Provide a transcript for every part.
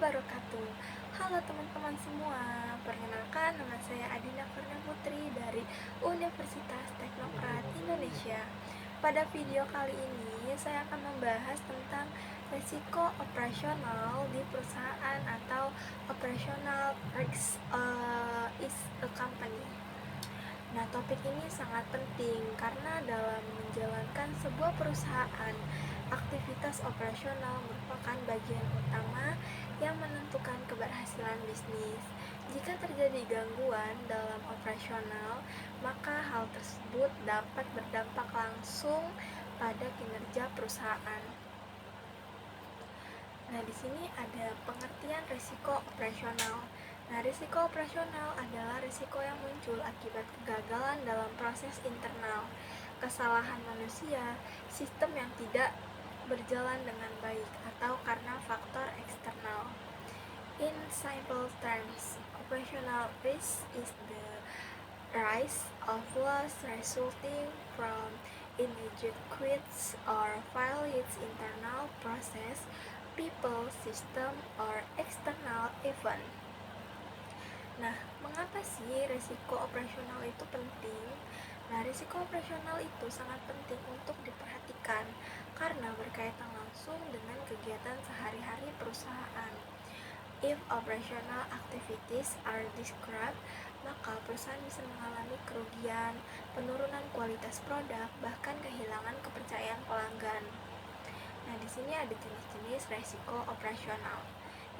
wabarakatuh. Halo teman-teman semua, perkenalkan nama saya Adina Kurnia Putri dari Universitas Teknokrat Indonesia. Pada video kali ini saya akan membahas tentang resiko operasional di perusahaan atau operational risks is a company. Nah, topik ini sangat penting karena dalam menjalankan sebuah perusahaan, aktivitas operasional merupakan bagian utama yang menentukan keberhasilan bisnis. Jika terjadi gangguan dalam operasional, maka hal tersebut dapat berdampak langsung pada kinerja perusahaan. Nah, di sini ada pengertian risiko operasional. Nah, risiko operasional adalah risiko yang muncul akibat kegagalan dalam proses internal, kesalahan manusia, sistem yang tidak berjalan dengan baik, atau karena faktor eksternal. In simple terms, operational risk is the rise of loss resulting from inadequate or violate internal process, people, system, or external event. Nah, mengapa sih risiko operasional itu penting? Nah, risiko operasional itu sangat penting untuk diperhatikan karena berkaitan langsung dengan kegiatan sehari-hari perusahaan. If operational activities are described, maka perusahaan bisa mengalami kerugian, penurunan kualitas produk, bahkan kehilangan kepercayaan pelanggan. Nah, di sini ada jenis-jenis resiko operasional.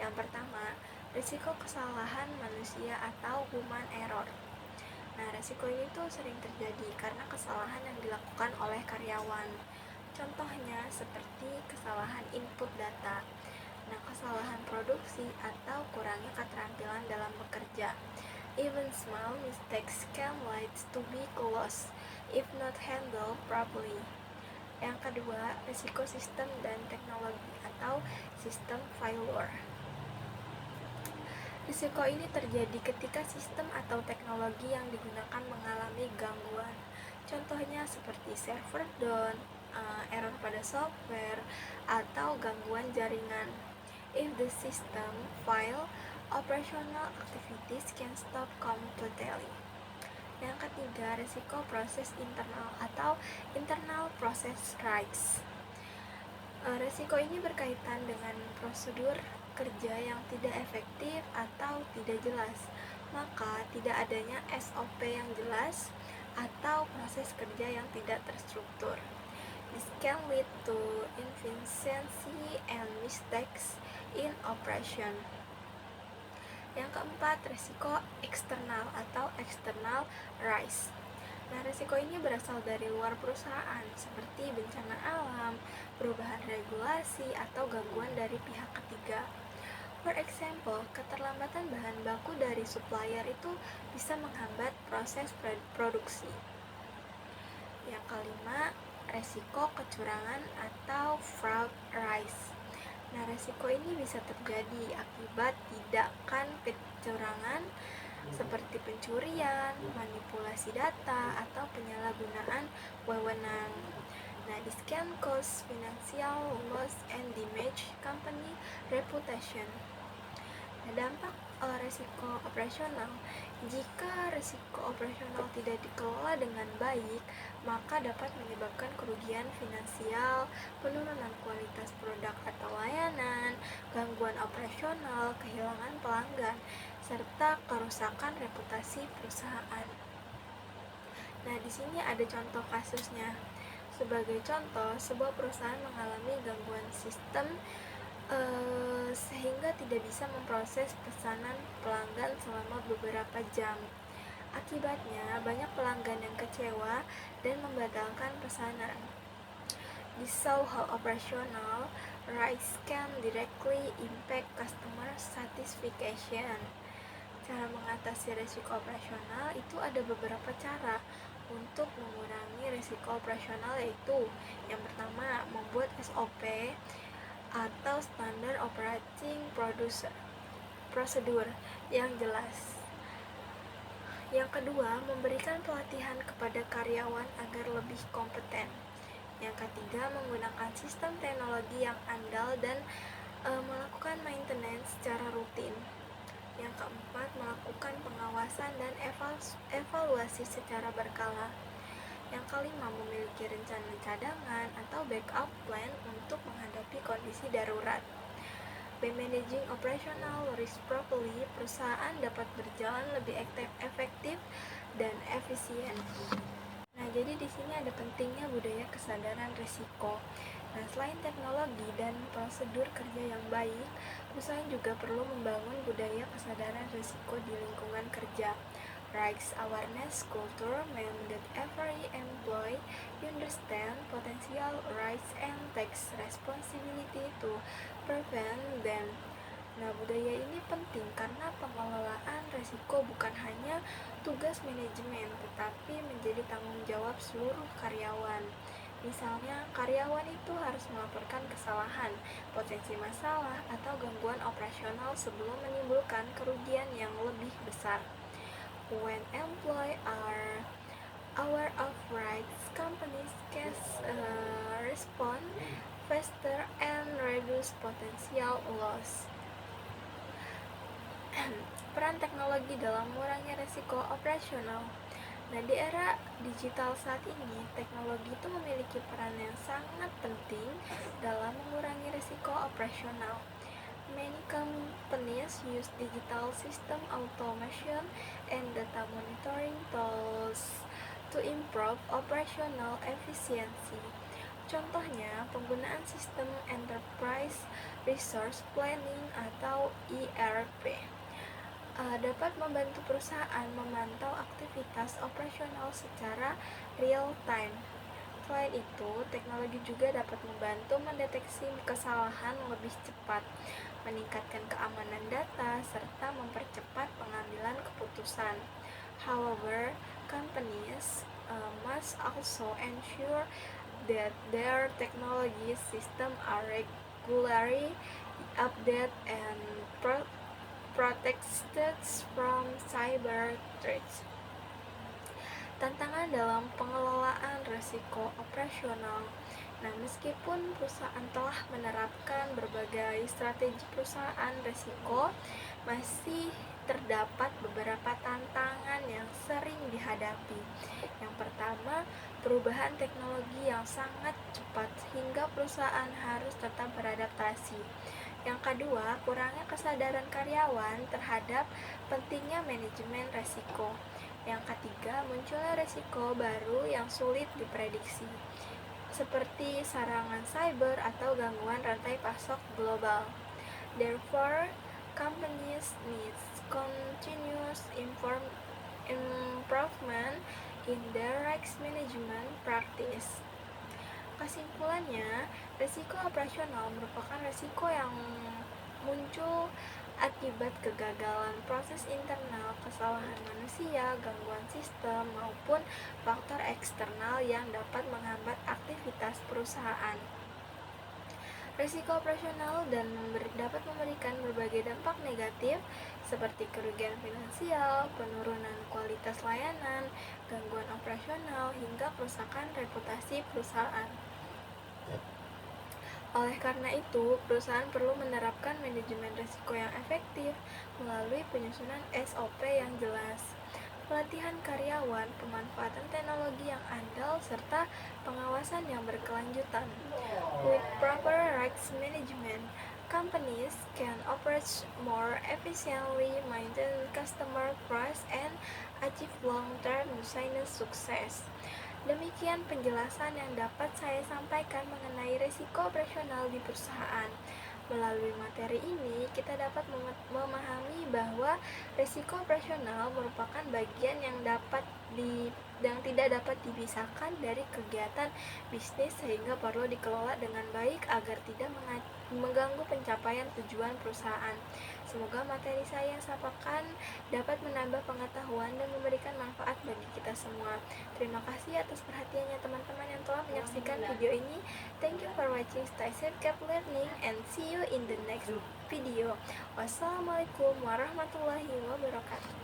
Yang pertama, risiko kesalahan manusia atau human error. Nah, resiko ini tuh sering terjadi karena kesalahan yang dilakukan oleh karyawan. Contohnya seperti kesalahan input data. Nah, kesalahan produksi atau kurangnya keterampilan dalam bekerja. Even small mistakes can lead to big loss if not handled properly. Yang kedua, risiko sistem dan teknologi atau sistem failure. Risiko ini terjadi ketika sistem atau teknologi yang digunakan mengalami gangguan. Contohnya seperti server down, error pada software, atau gangguan jaringan. If the system fail, operational activities can stop completely. Yang ketiga, risiko proses internal atau internal process risks. Risiko ini berkaitan dengan prosedur kerja yang tidak efektif atau tidak jelas, maka tidak adanya SOP yang jelas atau proses kerja yang tidak terstruktur. This can lead to inefficiency and mistakes in operation. Yang keempat, risiko eksternal atau external risk. Nah, risiko ini berasal dari luar perusahaan, seperti bencana alam, perubahan regulasi, atau gangguan dari pihak ketiga. For example, keterlambatan bahan baku dari supplier itu bisa menghambat proses produksi. Yang kelima, resiko kecurangan atau fraud risk. Nah, resiko ini bisa terjadi akibat tindakan kecurangan seperti pencurian, manipulasi data, atau penyalahgunaan wewenang. Nah, this can cause financial loss and damage company reputation. Nah, dampak resiko operasional. Jika resiko operasional tidak dikelola dengan baik, maka dapat menyebabkan kerugian finansial, penurunan kualitas produk atau layanan, gangguan operasional, kehilangan pelanggan, serta kerusakan reputasi perusahaan. Nah, di sini ada contoh kasusnya. Sebagai contoh, sebuah perusahaan mengalami gangguan sistem sehingga tidak bisa memproses pesanan pelanggan selama beberapa jam. Akibatnya, banyak pelanggan yang kecewa dan membatalkan pesanan. This shows how operational risk can directly impact customer satisfaction. Cara mengatasi risiko operasional itu ada beberapa cara untuk mengurangi risiko operasional, yaitu yang pertama, membuat SOP atau standar operating prosedur yang jelas. Yang kedua, memberikan pelatihan kepada karyawan agar lebih kompeten. Yang ketiga, menggunakan sistem teknologi yang andal dan Melakukan maintenance secara rutin. Yang keempat, melakukan pengawasan dan evaluasi secara berkala. Yang kelima, memiliki rencana cadangan atau backup plan untuk menghadapi kondisi darurat. By managing operational risk properly, perusahaan dapat berjalan lebih efektif dan efisien. Nah, jadi di sini ada pentingnya budaya kesadaran risiko. Nah, selain teknologi dan prosedur kerja yang baik, perusahaan juga perlu membangun budaya kesadaran risiko di lingkungan kerja. Risk awareness culture means that every employee understand potential risks and takes responsibility to prevent them. Nah, budaya ini penting karena pengelolaan risiko bukan hanya tugas manajemen, tetapi menjadi tanggung jawab seluruh karyawan. Misalnya, karyawan itu harus melaporkan kesalahan, potensi masalah, atau gangguan operasional sebelum menimbulkan kerugian yang lebih besar. When employees are aware of rights, companies can respond faster and reduce potential loss. Peran teknologi dalam mengurangi risiko operasional. Nah, di era digital saat ini, teknologi itu memiliki peran yang sangat penting dalam mengurangi risiko operasional. Many companies use digital system automation and data monitoring tools to improve operational efficiency. Contohnya, penggunaan sistem Enterprise Resource Planning atau ERP dapat membantu perusahaan memantau aktivitas operasional secara real time. Selain itu, teknologi juga dapat membantu mendeteksi kesalahan lebih cepat, meningkatkan keamanan data, serta mempercepat pengambilan keputusan. However, companies must also ensure that their technology systems are regularly updated and protected from cyber threats. Tantangan dalam pengelolaan risiko operasional. Nah, meskipun perusahaan telah menerapkan berbagai strategi perusahaan risiko, masih terdapat beberapa tantangan yang sering dihadapi. Yang pertama, perubahan teknologi yang sangat cepat sehingga perusahaan harus tetap beradaptasi. Yang kedua, kurangnya kesadaran karyawan terhadap pentingnya manajemen risiko. Yang ketiga, munculnya risiko baru yang sulit diprediksi, seperti serangan cyber atau gangguan rantai pasok global. Therefore, companies need continuous improvement in their risk management practice. Kesimpulannya, risiko operasional merupakan risiko yang muncul akibat kegagalan proses internal, kesalahan manusia, gangguan sistem, maupun faktor eksternal yang dapat menghambat aktivitas perusahaan. Risiko operasional dapat memberikan berbagai dampak negatif seperti kerugian finansial, penurunan kualitas layanan, gangguan operasional, hingga kerusakan reputasi perusahaan. Oleh karena itu, perusahaan perlu menerapkan manajemen risiko yang efektif melalui penyusunan SOP yang jelas, pelatihan karyawan, pemanfaatan teknologi yang andal, serta pengawasan yang berkelanjutan. With proper risk management, companies can operate more efficiently, maintain customer trust, and achieve long-term business success. Demikian penjelasan yang dapat saya sampaikan mengenai risiko operasional di perusahaan. Melalui materi ini, kita dapat memahami bahwa risiko operasional merupakan bagian yang tidak dapat dipisahkan dari kegiatan bisnis, sehingga perlu dikelola dengan baik agar tidak mengganggu pencapaian tujuan perusahaan. Semoga materi saya yang sampaikan dapat menambah pengetahuan dan memberikan manfaat bagi kita semua. Terima kasih atas perhatiannya teman-teman yang telah menyaksikan video ini. Thank you for watching. Stay safe, keep learning, and see you in the next video. Wassalamualaikum warahmatullahi wabarakatuh.